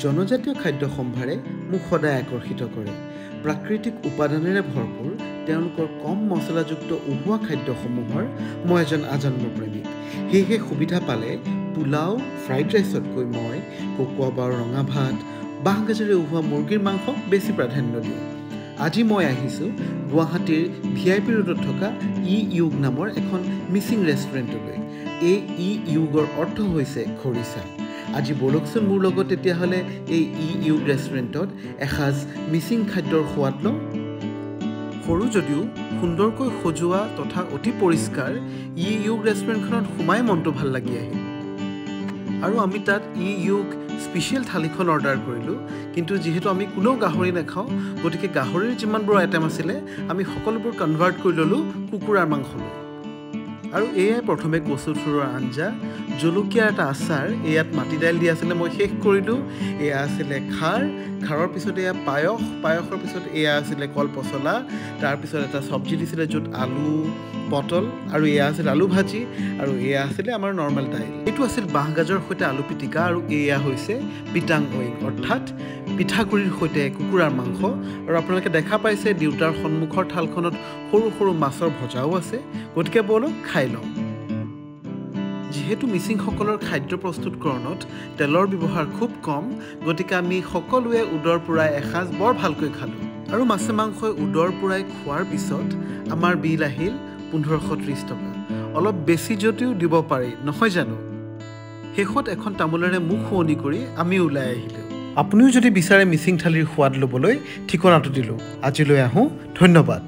জনজাতীয় খাদ্য সম্ভাৰে মোক সদায় আকৰ্ষিত কৰে। প্ৰাকৃতিক উপাদানেৰে ভৰপূৰ তেওঁলোকৰ কম মছলাযুক্ত উহোৱা খাদ্যসমূহৰ মই এজন আজন্ম প্ৰেমিক। সেয়েহে সুবিধা পালে পোলাও ফ্ৰাইড ৰাইচতকৈ মই ককোৱা বাও ৰঙা ভাত বাঁহগাজেৰে উহোৱা মুৰ্গীৰ মাংসক বেছি প্ৰাধান্য দিওঁ। আজি মই আহিছোঁ গুৱাহাটীৰ VIP ৰোডত থকা ইউগ নামৰ এখন মিচিং ৰেষ্টুৰেণ্টলৈ। এই ইউগৰ অৰ্থ হৈছে খৰিচা। আজি বলকচোন মোৰ লগত তেতিয়াহ'লে এই ইউগ ৰেষ্টুৰেণ্টত এসাঁজ মিচিং খাদ্যৰ সোৱাদ লওঁ। সৰু যদিও সুন্দৰকৈ সজোৱা তথা অতি পৰিষ্কাৰ ইউগ ৰেষ্টুৰেণ্টখনত সোমাই মনটো ভাল লাগি আহিল। আৰু আমি তাত ইউগ স্পেচিয়েল থালিখন অৰ্ডাৰ কৰিলোঁ। কিন্তু যিহেতু আমি কোনেও গাহৰি নাখাওঁ, গতিকে গাহৰিৰ যিমানবোৰ আইটেম আছিলে আমি সকলোবোৰ কনভাৰ্ট কৰি ল'লোঁ কুকুৰাৰ মাংসলৈ। আৰু এয়াই প্ৰথমে কচু থুৰৰ আঞ্জা, জলকীয়াৰ এটা আচাৰ, ইয়াত মাটি দাইল দি আছিলে, মই শেষ কৰিলোঁ। এয়া আছিলে খাৰৰ পিছত এয়া পায়সৰ পিছত এয়া আছিলে কল পচলা, তাৰপিছত এটা চব্জি দিছিলে য'ত আলু পটল আৰু এয়া আছিল আলু ভাজি, আৰু এয়া আছিলে আমাৰ নৰ্মেল দাইল। এইটো আছিল বাঁহগাজৰ সৈতে আলু পিটিকা, আৰু এয়া হৈছে পিটাং ৱিং অৰ্থাৎ পিঠাগুড়িৰ সৈতে কুকুৰাৰ মাংস। আৰু আপোনালোকে দেখা পাইছে দেউতাৰ সন্মুখৰ থালখনত সৰু সৰু মাছৰ ভজাও আছে। গতিকে বলক খাই লওঁ। যিহেতু মিচিংসকলৰ খাদ্য প্ৰস্তুতকৰণত তেলৰ ব্যৱহাৰ খুব কম, গতিকে আমি সকলোৱে উদৰ পূৰাই এসাঁজ বৰ ভালকৈ খালোঁ। আৰু মাছে মাংসই উদৰ পূৰাই খোৱাৰ পিছত আমাৰ বিল আহিল 1530 টকা। অলপ বেছি যদিও দিব পাৰি, নহয় জানো? শেষত এখন তামোলেৰে মুখ শুৱনি কৰি আমি ওলাই আহিলোঁ। আপুনিও যদি বিচাৰে মিচিং থালিৰ সোৱাদ ল'বলৈ, ঠিকনাটো দিলোঁ। আজিলৈ আহোঁ, ধন্যবাদ।